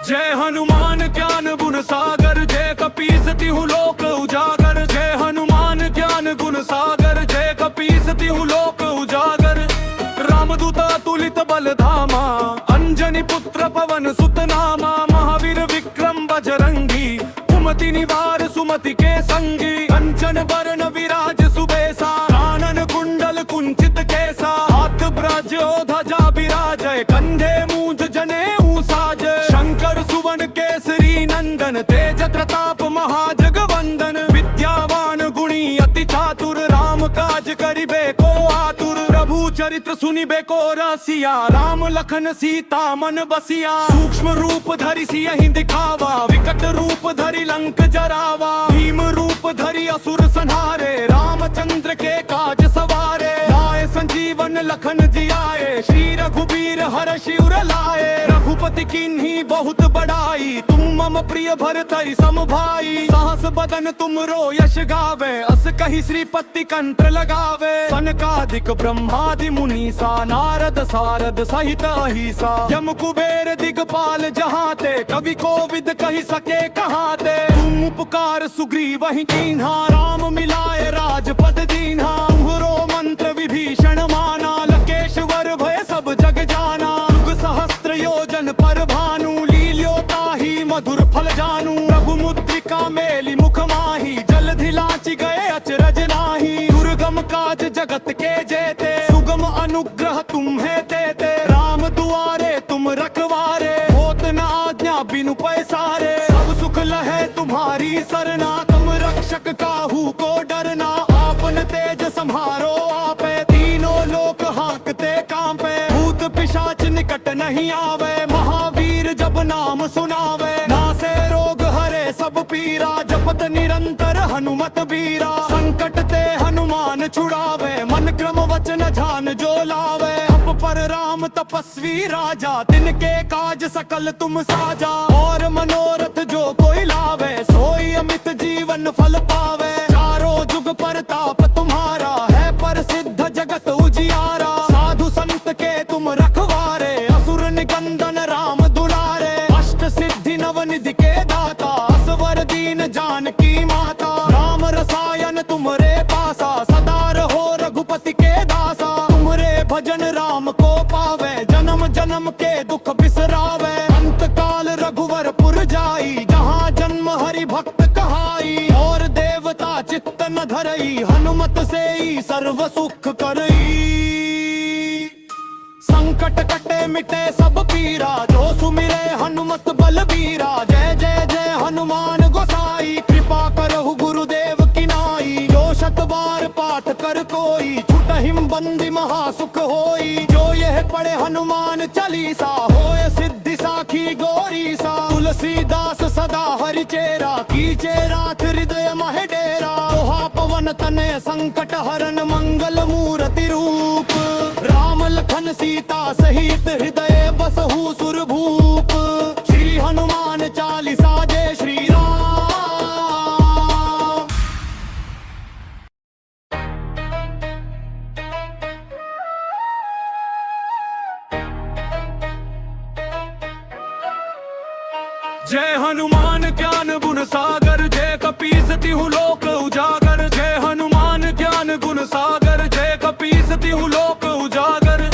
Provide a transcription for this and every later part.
जय हनुमान ज्ञान गुण सागर, जय कपीस तिहु लोक उजागर। जय हनुमान ज्ञान गुण सागर, जय कपीस तिहु लोक उजागर। रामदूत तुलित बल धामा, अंजनी पुत्र पवन सुत नामा। महावीर विक्रम बजरंगी, कुमति निवार सुमति के संगी। कंचन बरन विराज सुबेसा, कानन कुंडल कुंचित केसा। हाथ ब्रजो ध्वजा बिराजय, कंधे मूंज जनेऊ साजय। शंकर सुवन केसरी नंदन, तेज प्रताप महाजगवंदन। विद्यावान गुणी अति चातुर, राम काज करिबे को आतुर। प्रभु चरित्र सुनिबे को रसिया, राम लखन सीता मन बसिया। सूक्ष्म रूप धरि सियहि दिखावा, विकट रूप धरि लंक जरावा। भीम रूप धरि असुर संहारे, रामचंद्र के काज सवारे। लाए संजीवन लखन जियाए, श्री रघुबीर हरषि उर लाए। रघुपति कीन्ही बहुत बड़ाई, तुम मम प्रिय भरतहि सम भाई। सहस बदन तुमरो यश गावे, अस कहि श्रीपति कंठ लगावे। सनकादिक ब्रह्मादि मुनीसा, नारद सारद सहित अहिसा। यम कुबेर दिगपाल जहाते, कवि कोविद कहि सके कहाते। तुम उपकार सुग्रीवहि कीन्हा, राम मिलाए राजपद दीन्हा। तुम्हरो मंत्र विभीषण माना, लंकेश्वर भय सब जग जाना। युग सहस्त्र योजन पर भानु, लील्यो ताहि मधुर फल जानू। प्रभु मुद्रिका मेलि मुख माही, जलधि लांचि गए अचरज नाही। दुर्गम काज जगत के जेते, सुगम अनुग्रह तुम्हें देते। राम दुआरे तुम रखवारे, होत न आज्ञा बिनु पैसारे। सब सुख लहे तुम्हारी सरना, तुम रक्षक काहू को डरना। आपन तेज सम्हारो आपे, तीनों लोक हांकते कांपे। भूत पिशाच निकट नहीं आवे, महावीर जब नाम सुनावे। नासे रोग हरे सब पीरा, जपत निरंतर हनुमत बीरा। संकट ते हनुमान छुड़ावे, मन क्रम वचन ध्यान जो लावे। अब पर राम तपस्वी राजा, तिनके काज सकल तुम साजा। और मनोरथ जो कोई लावे, सोई अमित जीवन फल पावे। चारों जुग परताप तुम्हारा, है प्रसिद्ध जगत उजियारा। साधु संत के तुम रखवारे, असुर निकंदन राम दुलारे। अष्ट सिद्धि नवनिधि के दाता, असवर दीन जानकी माता। राम रसायन तुमरे पासा, सदा रहो रघुपति के दासा। तुमरे भजन राम को पावे, जन्म जन्म के दुख बिसरावे। अंत काल रघुवर पुर जाई, जहाँ जन्म हरि भक्त कहाई। और देवता चित्त न धरई, हनुमत से ही सर्व सुख करई। संकट कटे मिटे सब पीरा, जो सुमिरे हनुमत बलबीरा। जय जय जय हनुमान गोसाई, कृपा करहु गुरुदेव की नाई। जो शत बार पाठ कर कोई, छुटहिम बंदी महासुख होई। जो यह पढ़े हनुमान चालीसा, होय सिद्धि साखी गौरीसा। तुलसीदास सदा हरि चेरा, कीचे रात हृदय मह डेरा। दोहा पवन तनय संकट हरन, मंगल मूर्ति रूप। राम लखन सीता सहित, हृदय बसहु सुरभूप। श्री हनुमान चालीसा, जय श्री राम। जय हनुमान ज्ञान गुण सागर, जय कपीस तिहु लोक उजागर। जय हनुमान ज्ञान गुण सागर, जय कपीस तिहु लोक उजागर।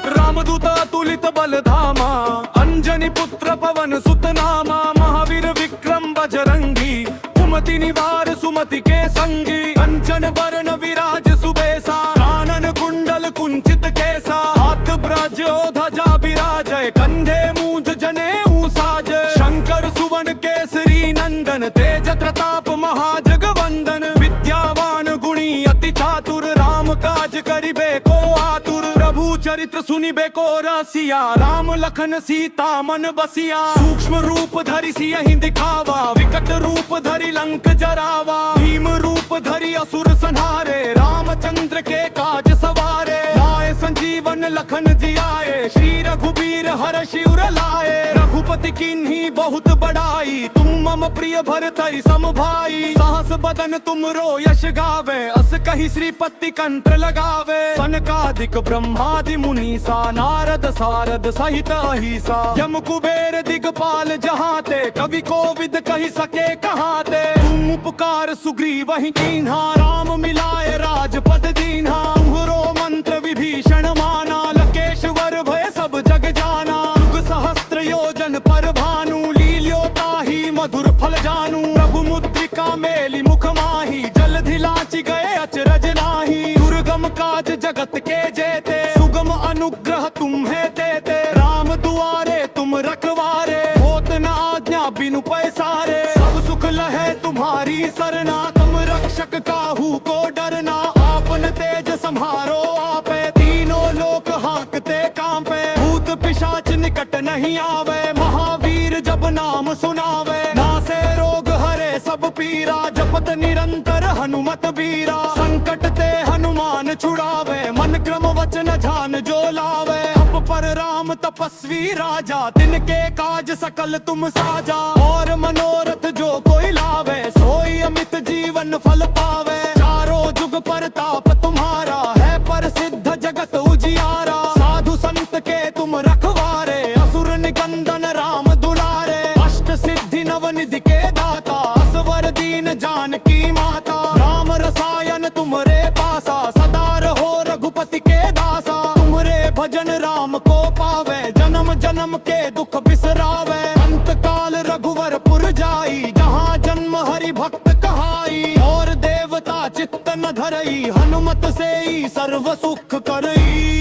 रामदूत तुलित बल धामा, अंजनी पुत्र पवन सुत नामा। महावीर विक्रम बजरंगी, कुमति निवार सुमति के संगी। कंचन बरन विराज सुबेसा, कानन कुंडल कुंचित केसा। हाथ ब्रजो ध्वजा बिराजय, कंधे मूंज जनेऊ साजय। शंकर सुवन केसरी नंदन, तेज प्रताप महाजगवंदन। विद्यावान गुणी अति चातुर, राम काज करिबे को आतुर। प्रभु चरित्र सुनिबे को रसिया, राम लखन सीता मन बसिया। सूक्ष्म रूप धरि सियहि दिखावा, विकट रूप धरि लंक जरावा। भीम रूप धरि असुर संहारे, रामचंद्र के काज सवारे। लाए संजीवन लखन जियाए, श्री रघुबीर हरषि उर लाए। रघुपति रघुपति कीन्ही बहुत बड़ाई, तुम मम प्रिय भरतरि सम भाई। साहस बदन तुमरो यश गावे, अस कहि श्रीपति कंठ लगावे। सनकादिक ब्रह्मादि मुनीसा, नारद सारद सहित अहिसा। यम कुबेर दिगपाल जहाँ ते, कवि कोविद कहि सके कहाँ ते। तुम उपकार सुग्रीव ही कीन्हा, राम मिलाए राजपद दीन्हा। तुम्हरो मंत्र विभीषण माना, लंकेश्वर भय सब जग जाना। युग सहस्त्र योजन पर भानु, लील्यो ताहि मधुर फल जानू। प्रभु मुद्रिका मेली मुख माही, जलधि लांचि गए अचरज नाही। दुर्गम काज जगत के जेते, सुगम अनुग्रह तुम्हें देते। राम दुआरे तुम रखवारे, होत न आज्ञा बिनु पैसारे। सब सुख लहे तुम्हारी सरना, तुम रक्षक काहू को डरना। आपन तेज सम्हारो आपे, तीनों लोक हांकते कांपे। भूत पिशाच निकट नहीं आवे, महावीर जब नाम सुनावे। नासे रोग हरे सब पीरा, जपत निरंतर हनुमत बीरा। संकट ते हनुमान छुड़ावे, मन क्रम वचन ध्यान जो लावे। अब पर राम तपस्वी राजा, तिनके काज सकल तुम साजा। और मनोरथ जो कोई लावे, सोई अमित जीवन फल पावे। चारों जुग परताप तुम्हारा, है प्रसिद्ध जगत उजियारा। साधु संत के तुम रखवारे, असुर निकंदन राम दुलारे। अष्ट सिद्धि नवनिधि के दाता, असवर दीन जानकी माता। राम रसायन तुमरे पासा, सदा रहो रघुपति के दासा। तुमरे भजन राम को पावे, जन्म जन्म के दुख बिसरावे। अंत काल रघुवर पुर जाई, जहाँ जन्म हरि भक्त कहाई। और देवता चित्त न धरई, हनुमत से ही सर्व सुख करई।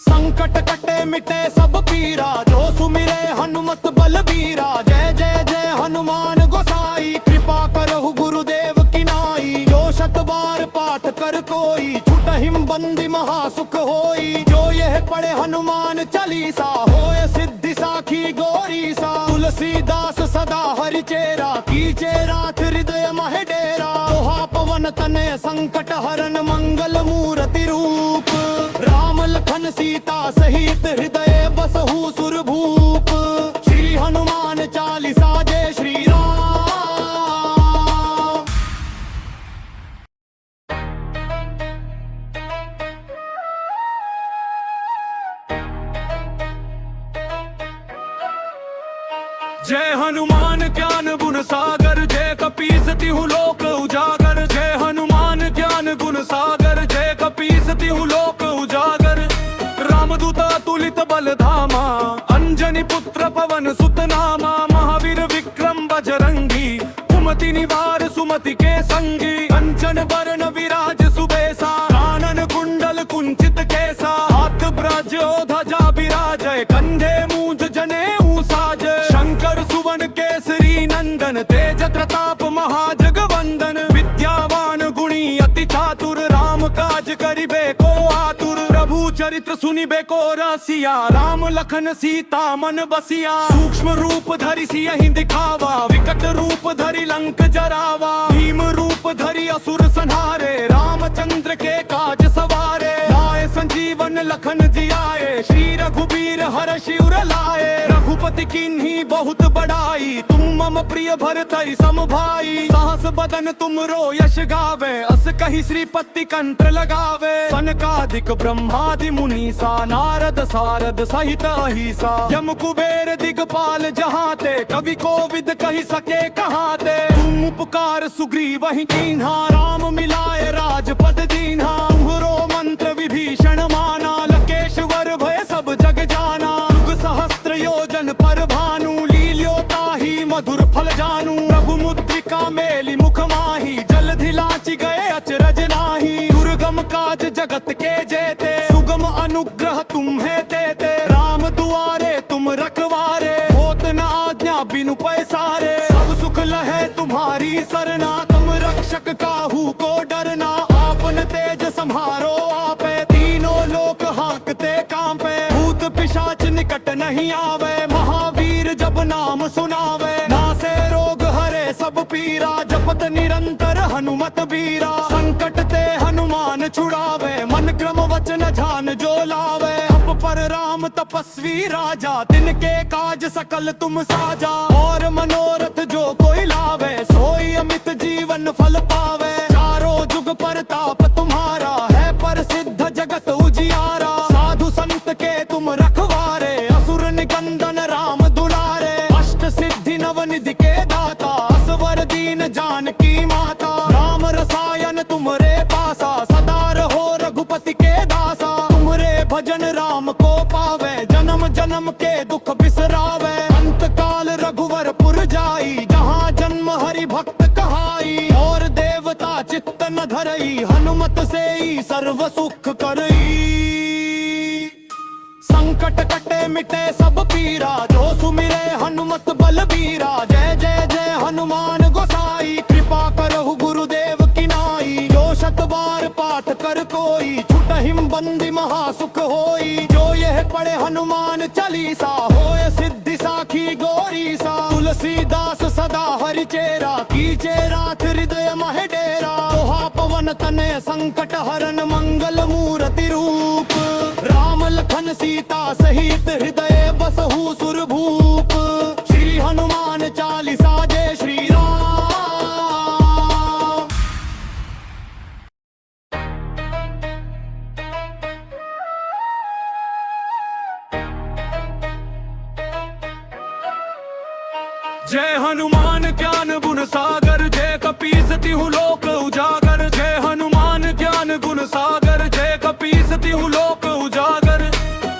संकट कटे मिटे सब पीरा, जो सुमिरे हनुमत बलबीरा। जय जय जय हनुमान गोसाई, कृपा करहु गुरुदेव की नाई। जो शत बार पाठ कर कोई, छुटहिम बंदी महासुख होई। जो यह पढ़े हनुमान चालीसा, होय सिद्धि साखी गौरीसा। तुलसीदास सदा हरिचेरा, कीजे रात हृदय मह डेरा। दोहा पवन तनय संकट हरन, मंगल मूर्ति रूप। राम लखन सीता सहित, हृदय बसहु सुरभूप। श्री हनुमान चालीसा, जय श्री राम। जय हनुमान ज्ञान गुण सागर, जय कपीस तिहु लोक उजागर। जय हनुमान ज्ञान गुण सागर, जय कपीस तिहु लोक उजागर। रामदूत अतुलित बल धामा, अंजनी पुत्र पवन सुत नामा। महावीर विक्रम बजरंगी, कुमति निवार सुमति के संगी। कंचन बरन विराज सुबेसा, कानन कुंडल कुंचित केसा। हाथ ब्रज ध्वजा विराजय, कंधे मूंज जनेऊ साजय। शंकर सुवन केसरी नंदन, तेज प्रताप महाजगवंदन। विद्यावान गुणी अति चातुर, राम काज करिबे को आतुर। प्रभु चरित्र सुनिबे को रसिया, राम लखन सीता मन बसिया। सूक्ष्म रूप धरि सियहि दिखावा, विकट रूप धरि लंक जरावा। भीम रूप धरि असुर संहारे, रामचंद्र के काज सवारे। लाए संजीवन लखन जियाए, श्री रघुबीर हरषि उर लाए। रघुपति कीन्ही बहुत बड़ाई, तुम मम प्रिय भरतरि सम भाई। साहस बदन तुमरो यश गावे, अस कहि श्रीपति कंठ लगावे। सनकादिक ब्रह्मादि मुनीसा, नारद सारद सहित अहिसा। यम कुबेर दिगपाल जहाँ ते, कवि कोविद कहि सके कहाँ ते। तुम उपकार सुग्रीव ही कीन्हा, राम मिलाए राजपद दीन्हा। तुम्हरो मंत्र विभीषण माना, लंकेश्वर भय सब जग जाना। युग सहस्त्र योजन पर भानु, लील्यो ताहि मधुर फल जानू। प्रभु मुद्रिका मेली मुख माही, जलधि लांचि गए अचरज नाही। दुर्गम काज जगत के जेते, सुगम अनुग्रह तुम्हें देते। राम दुआरे तुम रखवारे, होत न आज्ञा बिनु पैसारे। सब सुख लहे तुम्हारी सरना, तुम रक्षक काहू को डरना। आपन तेज सम्हारो आपे, तीनों लोक हांकते कांपे। भूत पिशाच निकट नहीं आवे, महावीर जब नाम सुनावे। नासे रोग हरे सब पीरा, जपत निरंतर हनुमत बीरा। संकट ते हनुमान छुड़ावे, मन क्रम वचन ध्यान जो लावे। अब पर राम तप तपस्वी राजा, तिनके काज सकल तुम साजा। और मनोरथ जो कोई लावे, सोई अमित जीवन फल पावे। चारों जुग परताप तुम्हारा, है प्रसिद्ध जगत उजियारा। साधु संत के तुम रखवारे, असुर निकंदन राम दुलारे। अष्ट सिद्धि नवनिधि के दाता, असवर दीन जानकी माता। राम रसायन तुमरे पासा, सदा रहो रघुपति के दासा। तुमरे भजन राम को पावे, जन्म जन्म के दुख बिसरावे। अंत काल रघुवरपुर जाई, जहाँ जन्म हरि भक्त कहाई। और देवता चित्त न धरई, हनुमत से ही सर्व सुख करई। संकट कटे मिटे सब पीरा, जो सुमिरे हनुमत बलबीरा। जय जय जय हनुमान गोसाई, कृपा करहु गुरुदेव की नाई। जो शत बार पाठ कर कोई, छुटहिम बंदी महासुख होई। जो यह पढ़े हनुमान चालीसा, होय सिद्धि साखी गौरीसा। तुलसीदास सदा हरि चेरा, कीजे रात हृदय मह डेरा। दोहा पवन तनय संकट हरन, मंगल मूर्ति रूप। राम लखन सीता सहित, हृदय बसहु सुरभूप। श्री हनुमान चालीसा, जय श्री राम। जय हनुमान ज्ञान गुण सागर, जय कपीस तिहु लोक उजागर। जय हनुमान ज्ञान गुण सागर, जय कपीस तिहु लोक उजागर।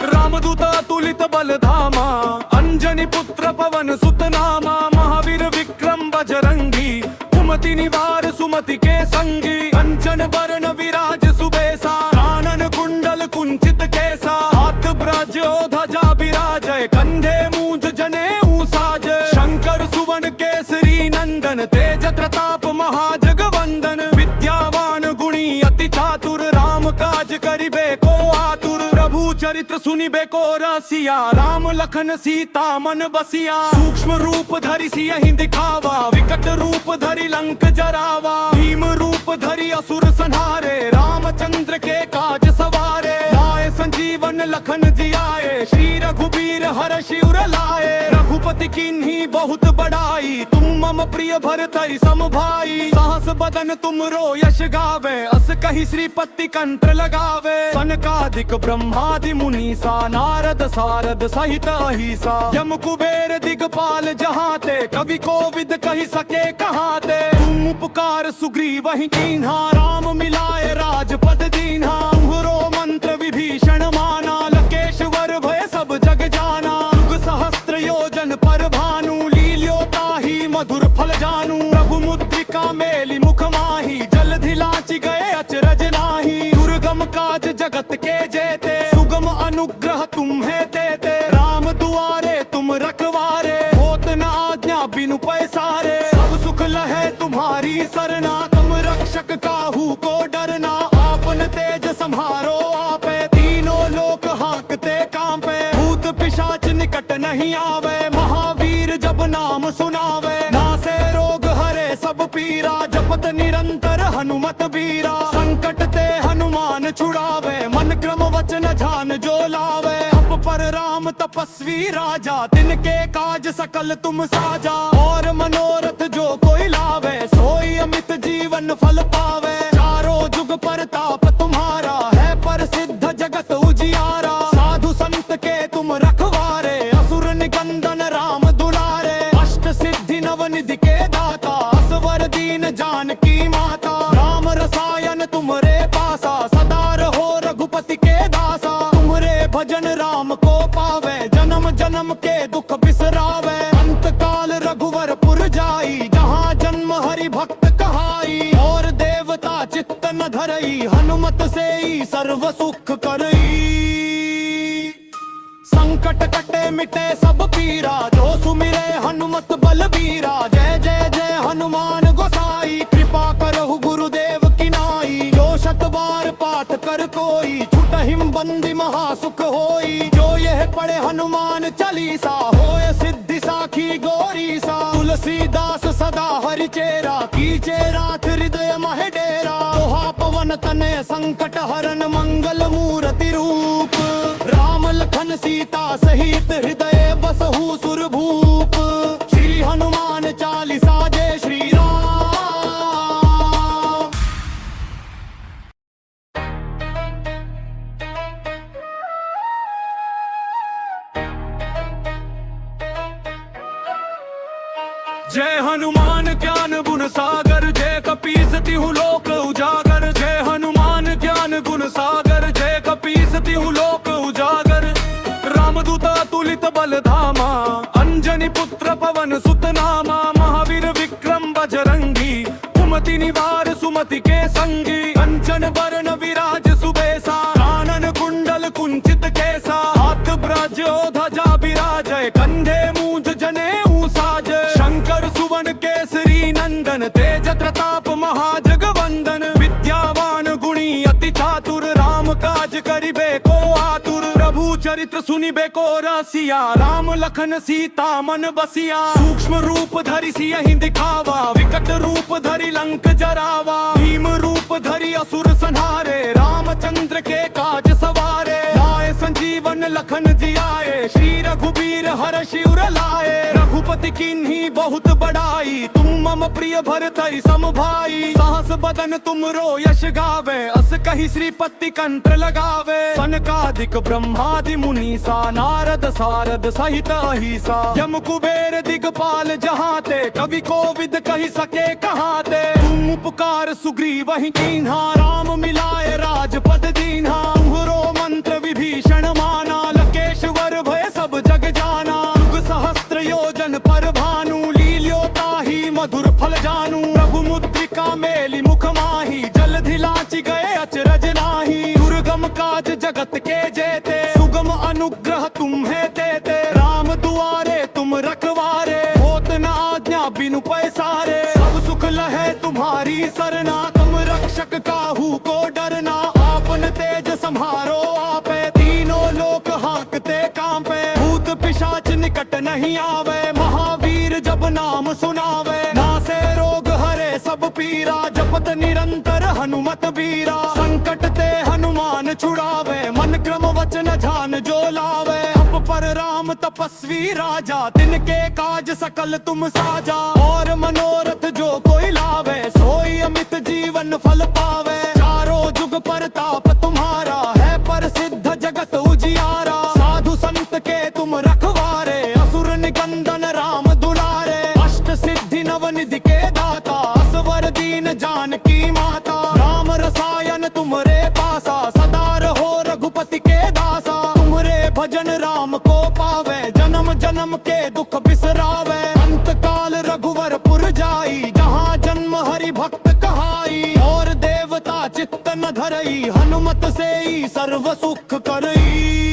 रामदूत अतुलित बल धामा, अंजनी पुत्र पवन सुत नामा। महावीर विक्रम बजरंगी, कुमति निवार सुमति के संगी। कंचन बरन विराज सुबेसा, कानन कुंडल कुंचित केसा। हाथ ब्रजो ध्वजा बिराजय, कंधे मूंज जनेऊ साजय। शंकर सुवन केसरी नंदन, तेज प्रताप महाजगवंदन। विद्यावान गुणी अति चातुर, राम काज करिबे को आतुर। प्रभु चरित्र सुनिबे को रसिया, राम लखन सीता मन बसिया। सूक्ष्म रूप धरि सियहि दिखावा, विकट रूप धरि लंक जरावा। भीम रूप धरि असुर संहारे, रामचंद्र के काज सवारे। लाए संजीवन लखन जियाए, श्री रघुबीर हरषि उर लाए। रघुपति कीन्ही बहुत बड़ाई, तुम मम प्रिय भरतहि सम भाई। सहस बदन तुमरो यश गावे, अस कहि श्रीपति कंठ लगावे। सनकादिक ब्रह्मादि मुनीसा, नारद सारद सहित अहिसा। यम कुबेर दिगपाल जहाते, कवि कोविद कहि सके कहाते। तुम उपकार सुग्रीवहि कीन्हा, राम मिलाए राजपद दीन्हा। तुम्हरो मंत्र विभीषण माना, लंकेश्वर भय सब जग जाना। युग सहस्त्र योजन पर भानु, लील्योताहि मधुर फल जानू। प्रभु मुद्रिका मेलि मुख माही, जलधि लांचि गए अचरज नाही। दुर्गम काज जगत के जेते, सुगम अनुग्रह तुम्हें देते। राम दुआरे तुम रखवारे, होत न आज्ञा बिनु पैसारे। सब सुख लहे तुम्हारी सरना, तुम रक्षक काहू को डरना। आपन तेज सम्हारो आपे, तीनों लोक हांकते कांपे। भूत पिशाच निकट नहीं आवे, महावीर जब नाम सुनावे। नासे रोग हरे सब पीरा, जपत निरंतर हनुमत बीरा। संकट ते हनुमान छुड़ावे, मन क्रम वचन ध्यान जो लावे। अब पर राम तपस्वी राजा, तिनके काज सकल तुम साजा। और मनोरथ जो कोई लावे, सोई अमित जीवन फल पावे। चारों जुग परताप तुम्हारा, है प्रसिद्ध जगत उजियारा। साधु संत के तुम रखवारे, असुर निकंदन राम दुलारे। अष्ट सिद्धि नवनिधि के दाता, असवर दीन जानकी माता। राम रसायन तुमरे पासा, सदा रहो रघुपति के दासा। तुमरे भजन राम को पावे, जन्म जन्म के दुख बिसरावे। अंत काल रघुवरपुर जाई, जहाँ जन्म हरि भक्त कहाई। और देवता चित्त न धरई, हनुमत से ही सर्व सुख करई। संकट कटे मिटे सब पीरा, जो सुमिरे हनुमत बलबीरा। जय जय जय हनुमान गोसाई, कृपा करहु गुरुदेव की नाई। जो शत बार पाठ कर कोई, छुटहिम बंदी महासुख होई। जो यह पढ़े हनुमान चालीसा, होय सिद्धि साखी गौरीसा। तुलसीदास सदा हरि चेरा, कीजे रात हृदय मह डेरा। दोहा पवन पवन तनय संकट हरन मंगल मूर्ति रूप। राम लखन सीता सहित हृदय बसहु सुरभूप। श्री हनुमान चालीसा जय श्री राम। जय हनुमान ज्ञान गुण सागर जय कपीस तिहु लोक उजागर। जय हनुमान ज्ञान गुण सागर जय कपीस तिहु लोक उजागर। रामदूता तुलित बल धामा अंजनी पुत्र पवन सुत नामा। महावीर विक्रम बजरंगी कुमति निवार सुमति के संगी। कंचन बरन विराज सुबेसा कानन कुंडल कुंचित केसा। हाथ ब्रजो ध्वजा बिराजय कंधे मूंज जनेऊ साजय। शंकर सुवन केसरी नंदन तेज प्रताप महाजगवंदन। विद्यावान गुणी अति चातुर राम काज करिबे को आतुर। प्रभु चरित्र सुनिबे को रसिया राम लखन सीता मन बसिया। सूक्ष्म रूप धरि सियहि दिखावा विकट रूप धरि लंक जरावा। भीम रूप धरि असुर संहारे रामचंद्र के काज सवारे। लाए संजीवन लखन जियाए श्री रघुबीर हर शिवर लाए। रघुपति कीन्ही बहुत बड़ाई तुम मम प्रिय भरतहि सम भाई। सहस बदन तुमरो यश गावे अस कहि श्रीपति कंठ लगावे। सनकादिक ब्रह्मादि मुनीसा नारद सारद सहित अहिसा। यम कुबेर दिगपाल जहाते कवि कोविद कहि सके कहाते। तुम उपकार सुग्रीव ही कीन्हा राम मिलाए राजपद दीन्हा। तुम्हरो मंत्र विभीषण माना लंकेश्वर भय सब जग जाना। युग सहस्त्र योजन पर भानु लील्यो ताहि मधुर फल जानू। प्रभु मुद्रिका मेलि मुख माही जलधि लांचि गए अचरज नाही। दुर्गम काज जगत के जेते सुगम अनुग्रह तुम्हें देते। राम दुआरे तुम रखवारे होत न आज्ञा बिनु पैसारे। सब सुख लहे तुम्हारी सरना तुम रक्षक काहू को डरना। आपन तेज सम्हारो आपे तीनों लोक हांकते कांपे। भूत पिशाच निकट नहीं आवे महावीर जब नाम सुनावे। नासे रोग हरे सब पीरा जपत निरंतर हनुमत बीरा। संकट ते हनुमान छुड़ावे मन क्रम वचन ध्यान जो लावे। अब पर राम तपस्वी राजा तिनके काज सकल तुम साजा। और मनोरथ जो कोई लावे सोई अमित जीवन फल पावे। चारों जुग परताप तुम्हारा है प्रसिद्ध जगत उजियारा। साधु संत के तुम रखवारे असुर निकंदन राम दुलारे। अष्ट सिद्धि नवनिधि के दाता असवर दीन जानकी माता। राम रसायन तुमरे पासा सदा रहो रघुपति के दासा। तुम्हरे भजन राम को पावे जन्म जन्म के दुख बिसरावे। अंत काल रघुवर पुर जाई जहाँ जन्म हरि भक्त कहाई। और देवता चित्त न धरई हनुमत से ही सर्व सुख करई।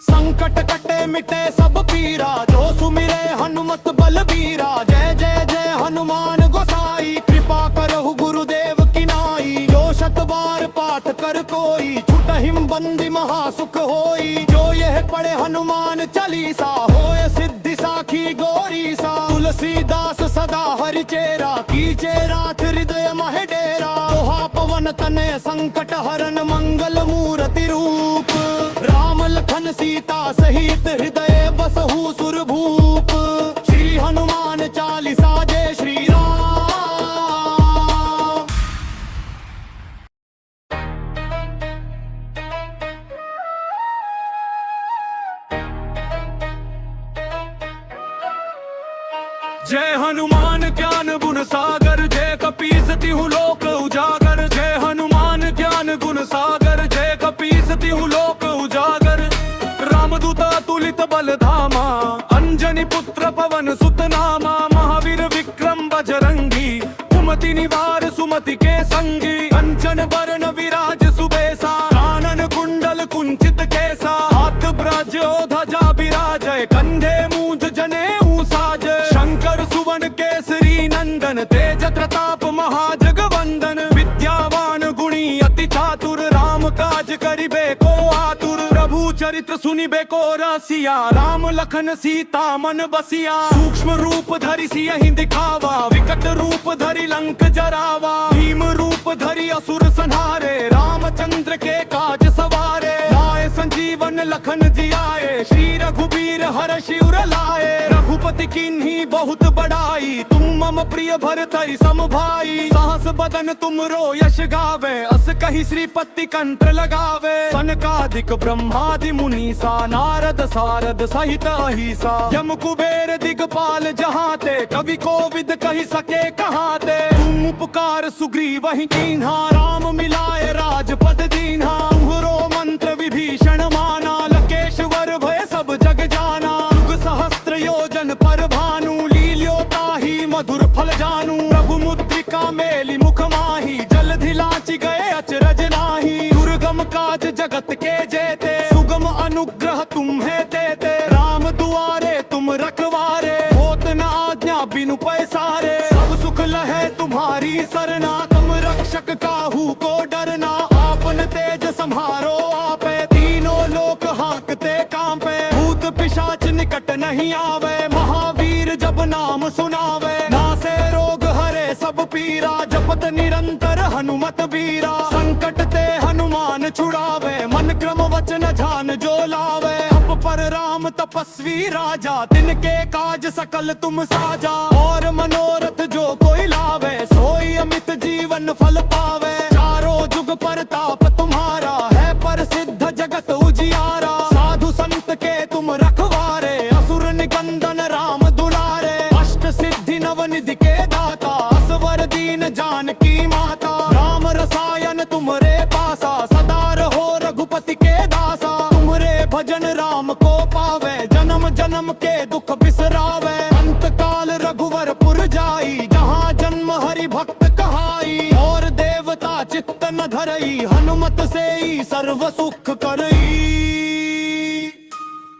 संकट कटे मिटे सब पीरा जो सुमिरे हनुमत बलबीरा। जय जय जय हनुमान गोसाई कृपा करहु गुरुदेव की नाई। जो शत बार पाठ कर कोई छुटहिम बंदी महासुख होई। जो यह पढ़े हनुमान चालीसा होय सिद्धि साखी गौरीसा। तुलसीदास सदा हरिचेरा कीजे रात हृदय मह डेरा। दोहा पवन तनय संकट हरन मंगल मूर्ति रूप। राम लखन सीता सहित हृदय बसहु सुरभूप। श्री हनुमान चालीसा जय श्री राम। जय हनुमान ज्ञान गुण सागर जय कपीस तिहु लोक उजागर। जय हनुमान ज्ञान गुण सागर जय कपीस तिहु लोक उजागर। रामदूता तुलित बल धामा अंजनी पुत्र पवन सुत नामा। महावीर विक्रम बजरंगी कुमति निवार सुमति के संगी। कंचन बरन विराज सुबेसा कानन कुंडल कुंचित केसा। हाथ ब्रजो ध्वजा बिराजय कंधे मूंज जनेऊ साजय। शंकर सुवन केसरी नंदन तेज प्रताप महाजगवंदन। विद्यावान गुणी अति चातुर राम काज करिबे को आतुर। प्रभु चरित्र सुनिबे को रसिया राम लखन सीता मन बसिया। सूक्ष्म रूप धरि सियहि दिखावा विकट रूप धरि लंक जरावा। भीम रूप धरि असुर संहारे, रामचंद्र के काज सवारे। लाए संजीवन लखन जियाए, श्री रघुबीर हर शिवर लाए। रघुपति कीन्ही बहुत बड़ाई, तुम मम प्रिय भरतहि सम भाई। सहस बदन तुमरो यश गावे, अस कहि श्रीपति कंठ लगावे। सनकादिक ब्रह्मादि मुनीसा, नारद सारद सहित अहिसा। यम कुबेर दिगपाल जहाते, कवि कोविद कहि सके कहाते। तुम उपकार सुग्रीव ही कीन्हा, राम मिलाए राजपद दीन्हा। तुम्हरो मंत्र विभीषण माना, लंकेश्वर भय सब जग जाना। युग सहस्त्र योजन पर भानु, लील्यो ताहि मधुर फल जानू। प्रभु मुद्रिका मेलि मुख माही, जलधि लांचि गए अचरज नाही। दुर्गम काज जगत के जेते, सुगम अनुग्रह तुम्हें देते। राम दुआरे तुम रखवारे, होत न आज्ञा बिनु पैसारे। सब सुख लहे तुम्हारी सरना, तुम रक्षक काहू को डरना। आपन तेज सम्हारो आपे, तीनों लोक हांकते कांपे। भूत पिशाच निकट नहीं आवे, महावीर जब नाम सुनावे। नासे रोग हरे सब पीरा, जपत निरंतर हनुमत बीरा। संकट ते हनुमान छुड़ावे, मन क्रम वचन ध्यान जो लावे। अब पर राम तपस्वी राजा, तिनके काज सकल तुम साजा। और मनोरथ जो कोई लावे, सोई अमित जीवन फल पावे। चारों जुग परताप तुम्हारा, है प्रसिद्ध जगत उजियारा। साधु संत के तुम रखवारे, असुर निकंदन राम दुलारे। अष्ट सिद्धि नवनिधि के दाता, असवर दीन जानकी माता। राम रसायन तुमरे पासा, सदा रहो रघुपति के दासा। तुमरे भजन राम को पावे, जन्म जन्म के दुख बिसरावे। अंत काल रघुवर पुर जाई, जहाँ जन्म हरि भक्त कहाई। और देवता चित्त न धरई, हनुमत से ही सर्व सुख करई।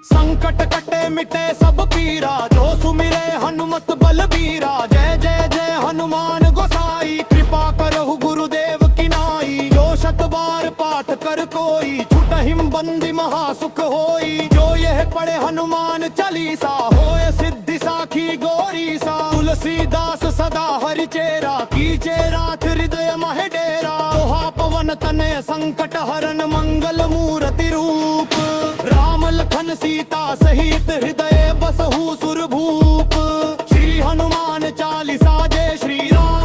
संकट कटे मिटे सब पीरा, जो सुमिरे हनुमत बलबीरा। जय जय जय हनुमान गोसाई, कृपा करहु गुरुदेव की नाई। जो शत बार पाठ कर कोई, छुटहिम बंदी महासुख होई। जो यह पढ़े हनुमान चालीसा, होय सिद्धि साखी गौरीसा। तुलसीदास सदा हरिचेरा, कीजे रात हृदय मह डेरा। दोहा पवन तनय संकट हरन, मंगल मूर्ति रूप। राम लखन सीता सहित, हृदय बसहु सुरभूप। श्री हनुमान चालीसा, जय श्री राम।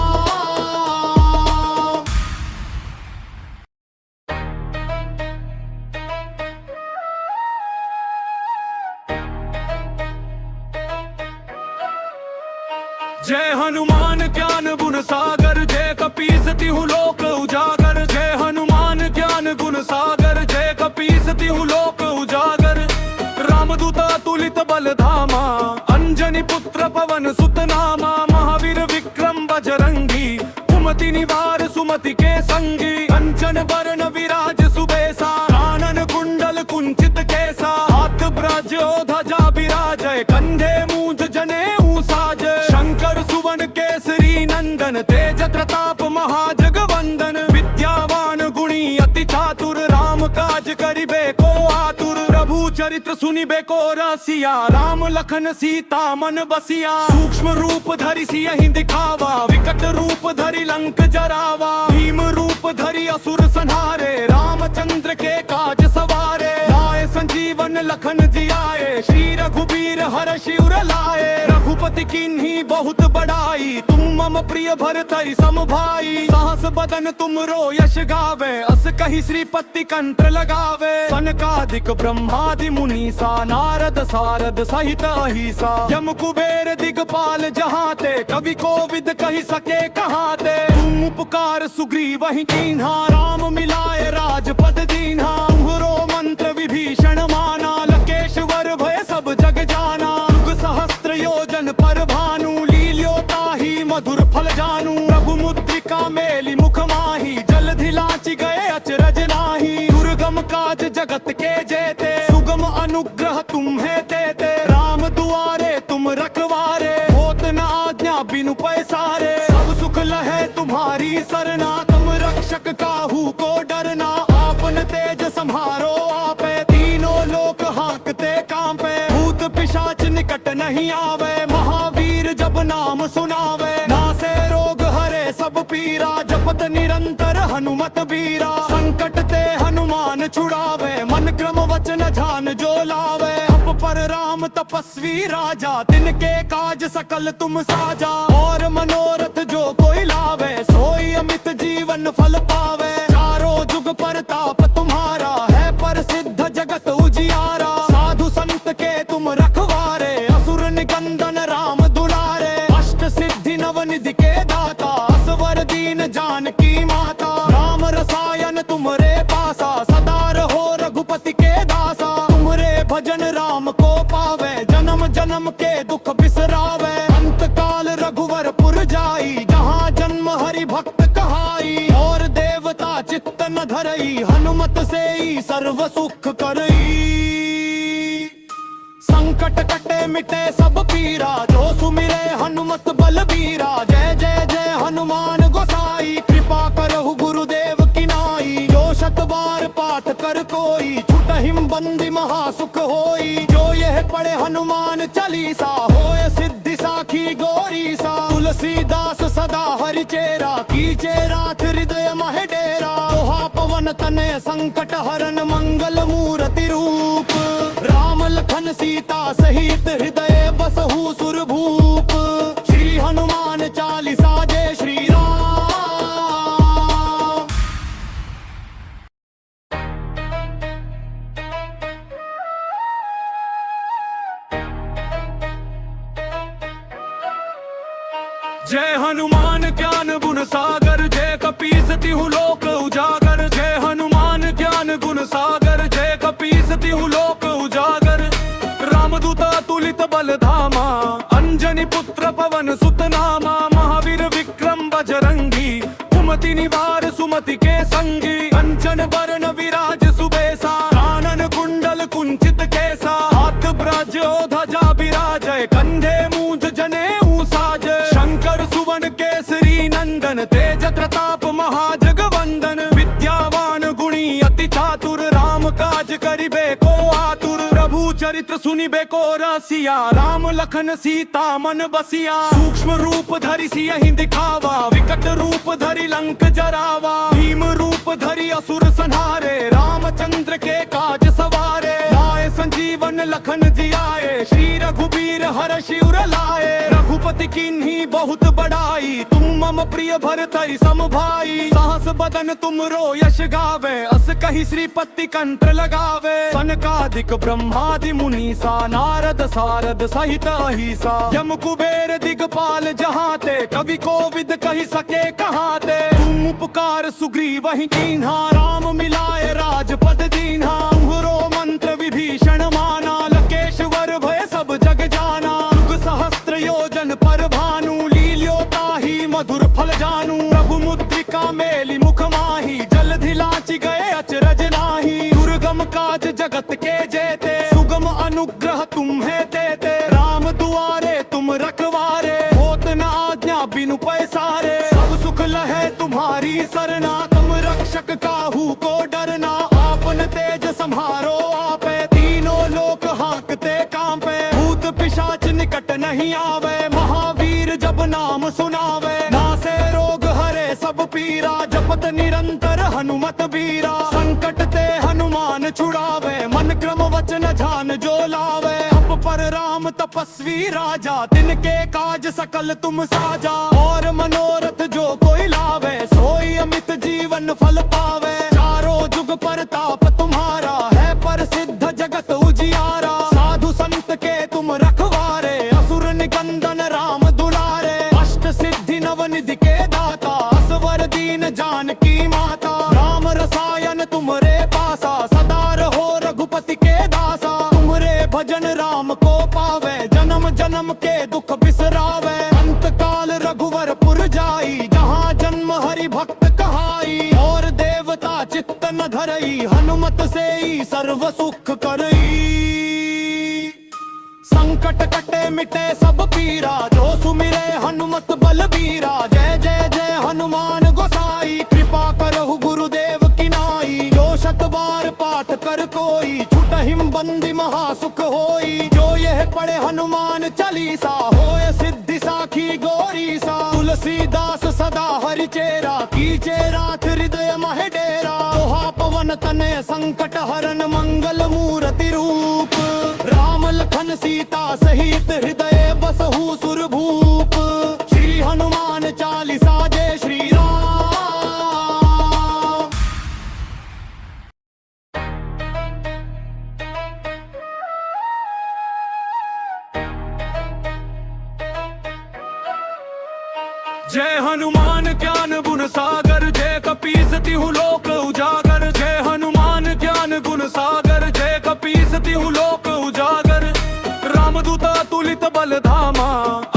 जय हनुमान ज्ञान गुण सागर, जय कपीस तिहु लोक उजागर। जय हनुमान ज्ञान गुण सागर, जय कपीस तिहु लोक उजागर। रामदूत अतुलित बल धामा, अंजनी पुत्र पवन सुत नामा। महावीर विक्रम बजरंगी, कुमति निवार सुमति के संगी। कंचन बरन विराज सुबेसा, कानन कुंडल कुंचित केसा। हाथ ब्रजो ध्वजा बिराजय, कंधे मूंज जनेऊ साजय। शंकर सुवन केसरी नंदन, तेज प्रताप महाजगवंदन। विद्यावान गुणी अति चातुर, राम काज करिबे को आतुर। प्रभु चरित्र सुनिबे को रसिया, राम लखन सीता मन बसिया। सूक्ष्म रूप धरि सियहि दिखावा, विकट रूप धरि लंक जरावा। भीम रूप धरि असुर संहारे, रामचंद्र के काज सवारे। लाए संजीवन लखन जियाए, श्री रघुबीर हर शिवर लाए। रघुपति कीन्ही बहुत बड़ाई, तुम मम प्रिय भरतहि सम भाई। सहस बदन तुमरो यश गावे, अस कहि श्रीपति कंठ लगावे। सनकादिक ब्रह्मादि मुनीसा, नारद सारद सहित अहिसा। यम कुबेर दिगपाल जहाते, कवि कोविद कहि सके कहाते। तुम उपकार सुग्रीव ही कीन्हा, राम मिलाए राजपद दीन्हा। तुम्हरो मंत्र विभीषण माना, लंकेश्वर भय सब जग जाना। युग सहस्त्र योजन पर भानु, लील्यो ताहि मधुर फल जानू। प्रभु मुद्रिका मेलि मुख माही, जलधि लांचि गए अचरज नाही। दुर्गम काज जगत के जेते, सुगम अनुग्रह तुम्हें देते। राम दुआरे तुम रखवारे, होत न आज्ञा बिनु पैसारे। सब सुख लहे तुम्हारी सरना, तुम रक्षक काहू को डरना। आपन तेज सम्हारो आपे, तीनों लोक हांकते कांपे। भूत पिशाच निकट नहीं आवे, महावीर जब नाम सुनावे। नासे रोग हरे सब पीरा, पीरा जपत निरंतर हनुमत बीरा। संकट ते हनुमान छुड़ावे मन क्रम वचन ध्यान जो लावे। अब पर राम तपस्वी राजा तिनके काज सकल तुम साजा। और मनोरथ जो कोई लावे सोई अमित जीवन फल पावे। चारों जुग परताप तुम्हारा है प्रसिद्ध जगत उजियारा। साधु संत के तुम रखवारे असुर निकंदन राम दुलारे। अष्ट सिद्धि नवनिधि के दाता असवर दीन जानकी माता। राम रसायन तुमरे पासा सदा रहो रघुपति के दासा। तुमरे भजन राम को पावे जन्म जन्म के दुख बिसरावे। अंत काल रघुवरपुर जाई जहाँ जन्म हरि भक्त कहाई। और देवता चित्त न धरई हनुमत से ही सर्व सुख करई। संकट कटे मिटे सब पीरा जो सुमिरे हनुमत बलबीरा। जय जय जय हनुमान गोसाई कृपा करहु गुरुदेव की नाई। जो शत बार पाठ कर कोई छुटहिम बंदी महासुख होई। जो यह पढ़े हनुमान चालीसा होए सिद्धि साखी गौरी सा। तुलसीदास सदा हरि चेरा कीचे रात हृदय मह डेरा। दोहा पवन तनय संकट हरन मंगल मूर्ति रूप। राम लखन सीता सहित हृदय बसहु सुरभूप। श्री हनुमान चालीसा जय श्री राम। जय हनुमान ज्ञान गुण सागर जय कपीस तिहु लोक उजागर। जय हनुमान ज्ञान गुण सागर जय कपीस तिहु लोक उजागर। रामदूता तुलित बल धामा अंजनी पुत्र पवन सुत नामा। महावीर विक्रम बजरंगी कुमति निवार सुमति के संगी। कंचन बरन विराज सुबेसा कानन कुंडल कुंचित केसा। हाथ ब्रजो ध्वजा विराजय कंधे मूंज जनेऊ साजय। शंकर सुवन केसरी नंदन तेज प्रताप महाजगवंदन। विद्यावान गुणी अति चातुर राम काज करिबे को आतुर। प्रभु चरित्र सुनिबे को रसिया राम लखन सीता मन बसिया। सूक्ष्म रूप धरि सियहि दिखावा विकट रूप धरि लंक जरावा। भीम रूप धरि असुर संहारे रामचंद्र के काज सवारे। लाए संजीवन लखन जियाए श्री रघुबीर हरषि उर लाए। रघुपति कीन्ही बहुत बड़ाई तुम मम प्रिय भरतहि सम भाई। सहस बदन तुमरो यश गावे अस कहि श्रीपति कंठ लगावे। सनकादिक ब्रह्मादि मुनीसा नारद सारद सहित अहिसा। यम कुबेर दिगपाल जहाते कवि कोविद कहि सके कहाते। तुम उपकार सुग्रीवहि कीन्हा राम मिलाए राजपद दीन्हा। तुम्हरो मंत्र विभीषण माना लंकेश्वर भय सब जग जाना। युग सहस्त्र योजन पर भानु लील्योताहि मधुर फल जानू। प्रभु मुद्रिका मेलि मुख माही जलधि लांचि गए अचरज नाही। दुर्गम काज जगत के जेते सुगम अनुग्रह तुम्हें देते। राम दुआरे तुम रखवारे होत न आज्ञा बिनु पैसारे। सब सुख लहे तुम्हारी सरना तुम रक्षक काहू को डरना। आपन तेज सम्हारो आपे तीनों लोक हांकते कांपे। भूत पिशाच निकट नहीं आवे महावीर जब नाम सुनावे। नासे रोग हरे सब पीरा जपत निरंतर हनुमत बीरा। संकट ते हनुमान छुड़ावे मन क्रम वचन ध्यान जो लावे। अब पर राम तपस्वी राजा तिनके काज सकल तुम साजा। और मनोरथ जो कोई लावे सोई अमित जीवन फल पावे। चारों जुग परताप तुम्हारा है प्रसिद्ध जगत उजियारा। साधु संत के तुम रखवारे असुर निकंदन राम दुलारे। अष्ट सिद्धि नवनिधि के दाता असवर दीन जानकी माता। राम रसायन तुमरे पासा सदा रहो रघुपति के दासा। तुमरे भजन राम को पावे जन्म जन्म के दुख बिसरावे। अंत काल रघुवरपुर जाई जहाँ जन्म हरि भक्त कहाई। और देवता चित्त न धरई हनुमत से ही सर्व सुख करई। संकट कटे मिटे सब पीरा जो सुमिरे हनुमत बलबीरा। जय जय जय हनुमान गोसाई कृपा करहु गुरुदेव की नाई। जो शत बार पाठ कर कोई छुटहिम बंदी महासुख होई। जो यह पढ़े हनुमान चालीसा होए सिद्धि सा साखी गोरी सा तुलसीदास सदा हरिचेरा कीचे रात हृदय मह डेरा दोहा पवन तनय संकट हरन मंगल मूर्ति रूप राम लखन सीता सहित हृदय बसहु सुरभूप श्री हनुमान चालीसा जय श्री राम। जय हनुमान ज्ञान गुण सागर जय कपीस तिहु लोक उजागर जय हनुमान ज्ञान गुण सागर जय कपीस तिहु लोक उजागर रामदूता तुलित बल धामा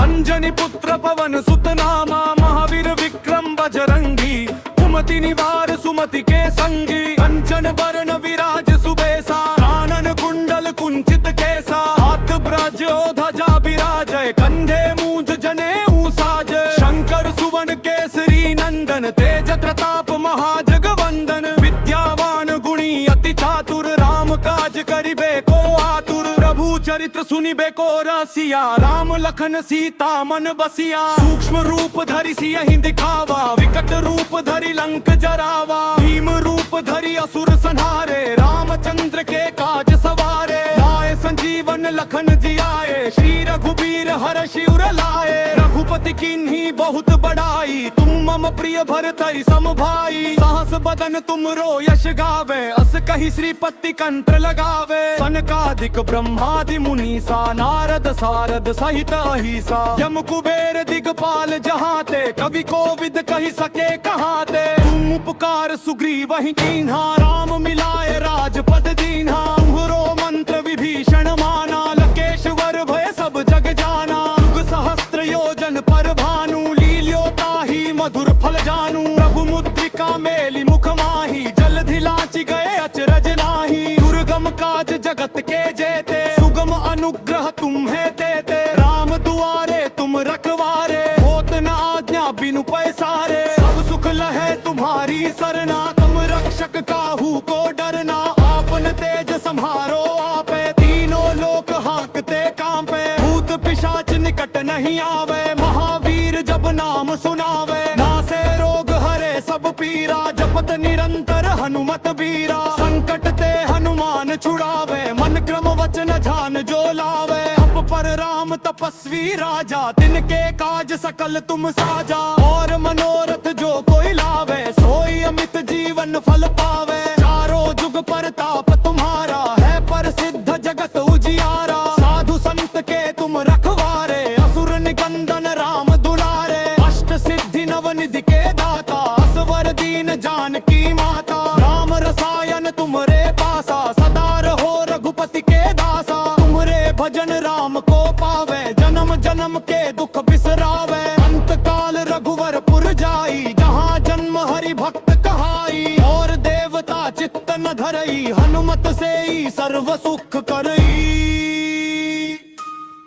अंजनी पुत्र पवन सुत नामा महावीर विक्रम बजरंगी कुमति निवार सुमति के संगी कंचन बरन विराज सुबेसा कानन कुंडल कुंचित केसा हाथ ब्रजो ध्वजा विराजय कंधे मूंज जनेऊ साजय शंकर सुवन केसरी नंदन तेज प्रताप महाजगवंदन विद्यावान गुणी अति चातुर राम काज करिबे को आतुर प्रभु चरित्र सुनिबे को रसिया राम लखन सीता मन बसिया सूक्ष्म रूप धरि सियहि दिखावा विकट रूप धरि लंक जरावा भीम रूप धरि असुर संहारे रामचंद्र के काज सवारे लाए संजीवन लखन जियाए श्री रघुबीर हर शिवर लाए रघुपति कीन्ही बहुत बड़ाई तुम मम प्रिय भरतहि सम भाई सहस बदन तुमरो यश गावे अस कहि श्रीपति कंठ लगावे सनकादिक ब्रह्मादि मुनीसा नारद सारद सहित अहिसा यम कुबेर दिगपाल जहाते कवि कोविद कहि सके कहाते तुम उपकार सुग्रीव ही कीन्हा राम मिलाए राजपद दीन्हा तुम्हरो मंत्र विभीषण माना लकेश्वर भय सब जग जाना युग सहस्त्र योजन पर भानु लील्योताहि मधुर फल जानू प्रभु मुद्रिका मेली मुख माही जलधि लांचि गए अचरज नाही दुर्गम काज जगत के जेते सुगम अनुग्रह तुम्हें देते राम दुआरे तुम रखवारे होत न आज्ञा बिनु पैसारे सब सुख लहे तुम्हारी सरना तुम रक्षक काहू को डरना आपन तेज संहारो आपे तीनों लोक हांकते कांपे भूत पिशाच निकट नहीं आवे महावीर जब नाम सुनावे नासे रोग हरे सब पीरा जपत निरंतर हनुमत बीरा संकट ते हनुमान छुड़ावे मन क्रम वचन ध्यान जो लावे अब पर राम तपस्वी राजा तिनके काज सकल तुम साजा और मनोरथ जो कोई लावे सोई अमित जीवन फल पावे चारों जुग परताप तुम्हारा है प्रसिद्ध जगत उजियारा साधु संत के तुम रखवारे असुर निकंदन राम दुलारे अष्ट सिद्धि नवनिधि के दाता असवर दीन जानकी माता राम रसायन तुमरे पासा सदा रहो रघुपति के दासा तुम्हरे भजन राम को पावे जन्म जन्म के दुख बिसरावे अंत काल रघुवर पुर जाई जहाँ जन्म हरि भक्त कहाई और देवता चित्त न धरई हनुमत से ही सर्व सुख करई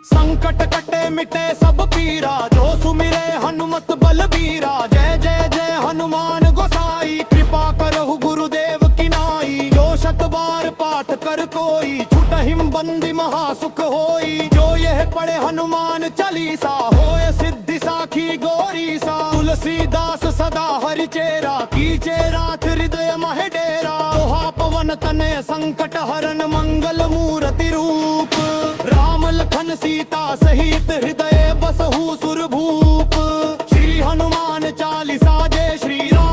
संकट कटे मिटे सब पीरा जो सुमिरे हनुमत बलबीरा जय जय जय हनुमान गोसाई कृपा करहु गुरुदेव की नाई जो शत बार पाठ कर कोई छुटहिम बंदी महासुख होई जो यह पढ़े हनुमान चालीसा होय सिद्धि साखी गोरी सा तुलसीदास सदा हरिचेरा कीचे रात हृदय मह डेरा दोहा पवन तनय संकट हरन मंगल मूर्ति रूप राम लखन सीता सहित हृदय बसहु सुरभूप श्री हनुमान चालीसा जय श्री राम।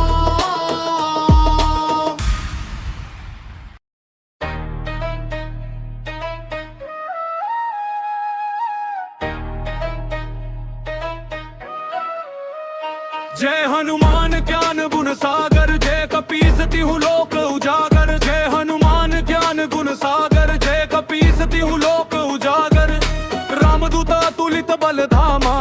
जय हनुमान ज्ञान गुण सागर जय कपीस तिहु लोक उजागर जय हनुमान ज्ञान गुण सागर जय कपीस तिहु लोक उजागर रामदूता तुलित बल धामा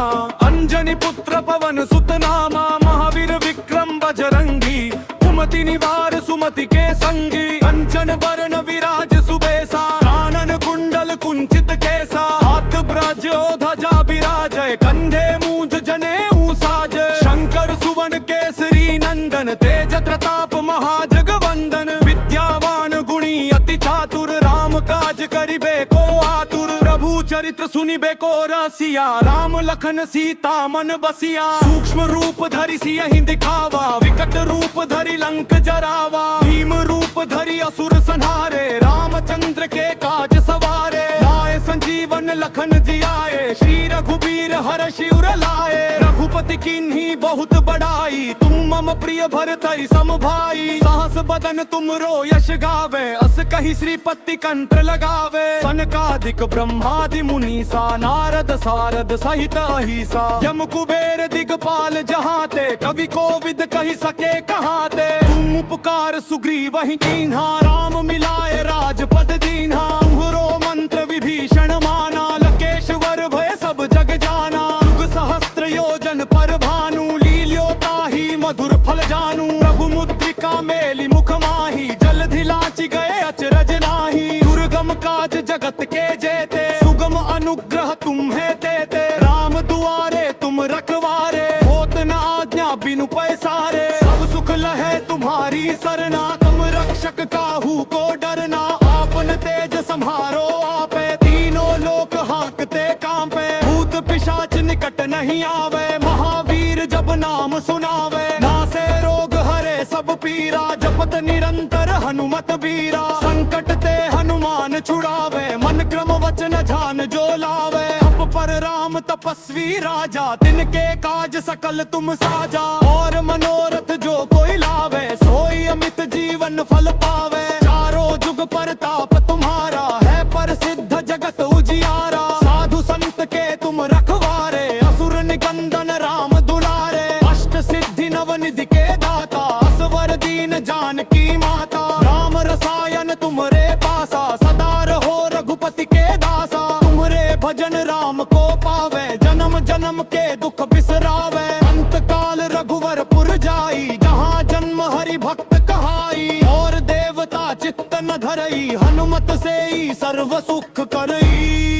अंजनी पुत्र पवन सुत नामा महावीर विक्रम बजरंगी कुमति निवार सुमति के संगी कंचन बरन विराज सुबेसा कानन कुंडल कुंचित केसा हाथ ब्रजो ध्वजा विराजय कंधे मूंज जनेऊ साजय शंकर सुवन केसरी नंदन तेज प्रताप महाजगवंदन विद्यावान गुणी अति चातुर राम काज करिबे को आतुर प्रभु चरित्र सुनिबे को रसिया, राम लखन सीता मन बसिया। सूक्ष्म रूप धरि सियहि दिखावा, विकट रूप धरि लंक जरावा। भीम रूप धरि असुर संहारे, रामचंद्र के काज सवारे। लाए संजीवन लखन जियाए, श्री रघुबीर हर्षि उर लाए। रघुपति कीन्ही बहुत बड़ाई, तुम मम प्रिय भरतहि सम भाई। सहस बदन तुमरो यश गावे, अस कहि श्रीपति कंठ लगावे। सनकादिक ब्रह्मादि मुनीसा, नारद सारद सहित अहिसा। यम कुबेर दिगपाल जहाते, कवि कोविद कहि सके कहाते। तुम उपकार सुग्रीवहि कीन्हा, राम मिलाए राजपद दीन्हा। तुम्हरो मंत्र विभीषण माना, लंकेश्वर भय सब जग जाना। युग सहस्त्र योजन पर भानु, लील्यो ताहि मधुर फल जानू। प्रभु मुद्रिका मेलि मुख माही, जलधि लांचि गए अचरज नाही। दुर्गम काज जगत के जेते, सुगम अनुग्रह तुम्हें देते। राम दुआरे तुम रखवारे, होत न आज्ञा बिनु पैसारे। सब सुख लहे तुम्हारी सरना, तुम रक्षक काहू को डरना। आपन तेज सम्हारो आपे, तीनों लोक हांकते कांपे। भूत पिशाच निकट नहीं आवे, महावीर जब नाम सुनावे। नासे रोग हरे सब पीरा, जपत निरंतर हनुमत बीरा। संकट ते हनुमान छुड़ावे, मन क्रम वचन ध्यान जो लावे। अब पर राम तपस्वी राजा, तिनके काज सकल तुम साजा। और मनोरथ जो कोई लावे, सोई अमित जीवन फल पावे। चारों जुग परताप तुम्हारा, है प्रसिद्ध जगत उजियारा। साधु संत के तुम रखवारे, असुर निकंदन राम दुलारे। अष्ट सिद्धि नवनिधि के दाता, असवर दीन जानकी माता। राम रसायन तुमरे पासा, सदा रहो रघुपति के दासा। तुमरे भजन राम को पावे, जन्म जन्म के दुख बिसरावे। अंत काल रघुवर पुर जाई, जहाँ जन्म हरि भक्त कहाई। और देवता चित्त न धरई, हनुमत से ही सर्व सुख करई।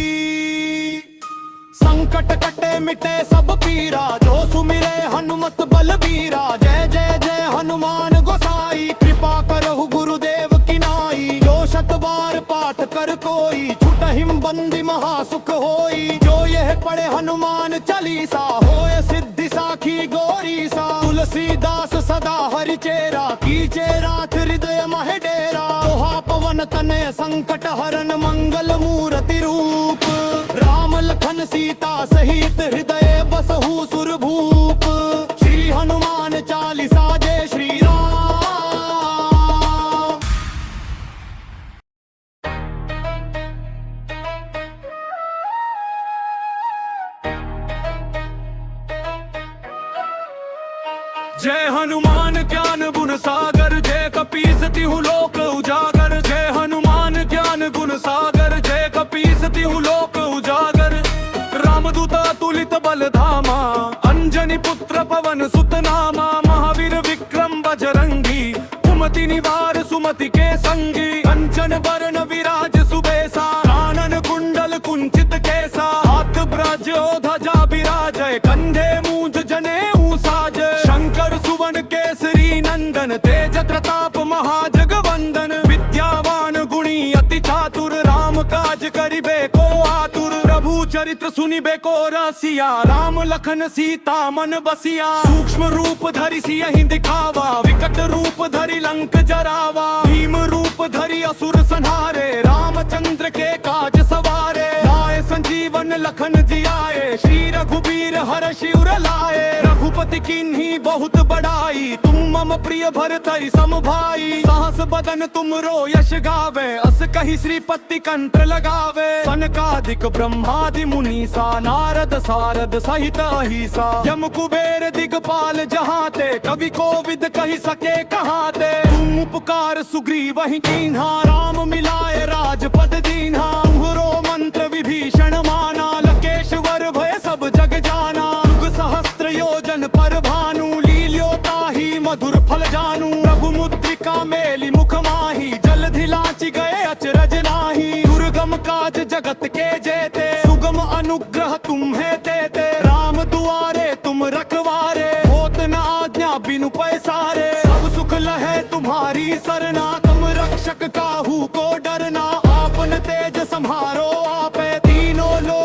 संकट कटे मिटे सब पीरा, जो सुमिरे हनुमत बलबीरा। जय जय जय हनुमान गोसाई, कृपा करहु गुरुदेव की नाई। जो शत बार पाठ कर कोई, छुटहिम बंदी महासुख होई। जो यह पढ़े हनुमान चालीसा, होय सिद्धि साखी गौरीसा। तुलसीदास सदा हरि चेरा, कीजे रात हृदय मह डेरा। दोहा पवन तनय संकट हरन, मंगल मूर्ति रूप। राम लखन सीता सहित, हृदय बसहु सुरभूप। श्री हनुमान चालीसा जय श्री राम। जय हनुमान ज्ञान गुण सागर, जय कपीस तिहु लोक उजागर। जय हनुमान ज्ञान गुण सागर, जय कपीस तिहु लोक उजागर। रामदूत अतुलित बल धामा, अंजनी पुत्र पवन सुत नामा। महावीर विक्रम बजरंगी, कुमति निवार सुमति के संगी। कंचन बरन विराज सुबेसा, कानन कुंडल कुंचित केसा। हाथ ब्रजो ध्वजा बिराजय, कंधे मूंज जनेऊ साजय। शंकर सुवन केसरी नंदन, तेज प्रताप महाजगवंदन। विद्यावान गुणी अति चातुर, राम काज करिबे को आतुर। प्रभु चरित्र सुनिबे को रसिया, राम लखन सीता मन बसिया। सूक्ष्म रूप धरि सियहि दिखावा, विकट रूप धरि लंक जरावा। भीम रूप धरि असुर संहारे, रामचंद्र के काज सवारे। लाए संजीवन लखन जियाए, श्री रघुबीर हर्षि उर लाए। रघुपति कीन्ही बहुत बड़ाई, तुम मम प्रिय भरतहि सम भाई। सहस बदन तुमरो यश गावे, अस कहि श्रीपति कंठ लगावे। सनकादिक ब्रह्मादि मुनीसा, नारद सारद सहित अहिसा। यम कुबेर दिगपाल जहाते, कवि कोविद कहि सके कहाते। तुम उपकार सुग्रीवहि कीन्हा, राम मिलाए राजपद दीन्हा। तुम्हरो मंत्र विभीषण माना, लंकेश्वर भय सब जग जाना। युग सहस्त्र योजन पर भानु, लील्यो ताहि मधुर फल जानू। प्रभु मुद्रिका मेलि मुख माही, जलधि लांचि गए अचरज नाही। दुर्गम काज जगत के जेते, सुगम अनुग्रह तुम्हें देते। राम दुआरे तुम रखवारे, होत न आज्ञा बिनु पैसारे। सब सुख लहे तुम्हारी सरना, तुम रक्षक काहू को डरना। आपन तेज सम्हारो आपे, तीनों लोक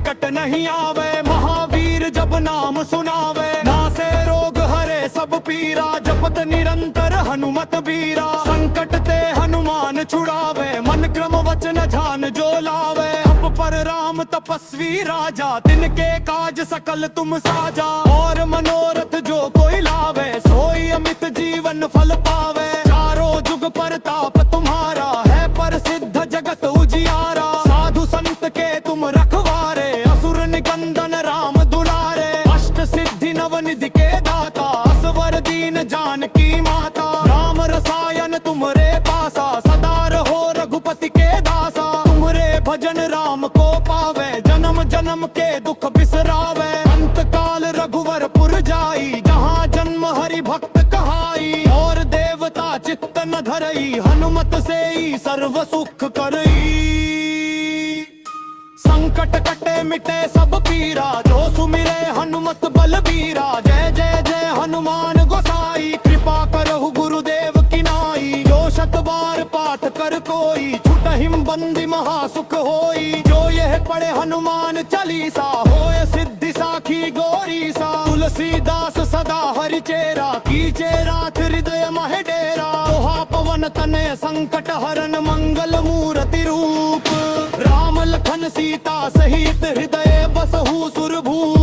निकट नहीं आवे। महावीर जब नाम सुनावे नासे रोग हरे सब पीरा। जपत निरंतर हनुमत बीरा संकट ते हनुमान छुड़ावे। मन क्रम वचन ध्यान जो लावे अब पर राम तपस्वी राजा। तिनके काज सकल तुम साजा और मनोरथ जो कोई लावे सोई अमित जीवन फल पावे। चारों जुग परताप तुम्हारा है प्रसिद्ध जगत उजियारा। साधु संत के तुम रखवारे असुर निकंदन राम दुलारे। अष्ट सिद्धि नवनिधि के दाता असवर दीन जानकी माता। राम रसायन तुमरे पासा सदा रहो रघुपति के दासा। तुमरे भजन राम को पावे जन्म जन्म के दुख बिसरावे। अंत काल रघुवरपुर जाई जहाँ जन्म हरि भक्त कहाई। और देवता चित्त न धरई हनुमत से ही सर्व सुख करई। संकट कटे मिटे सब पीरा जो सुमिरे हनुमत बलबीरा। जय जय जय हनुमान गोसाई कृपा करहु गुरुदेव की नाई। जो शत बार पाठ कर कोई छुटहिम बंदी महासुख होई। जो यह पढ़े हनुमान चालीसा होय सिद्धि साखी गौरीसा। तुलसीदास सदा हरि चेरा कीजे रात हृदय मह डेरा। दोहा पवन तनय संकट हरन मंगल मूर्ति रूप। राम लखन सीता सहित हृदय बसहु सुरभूप।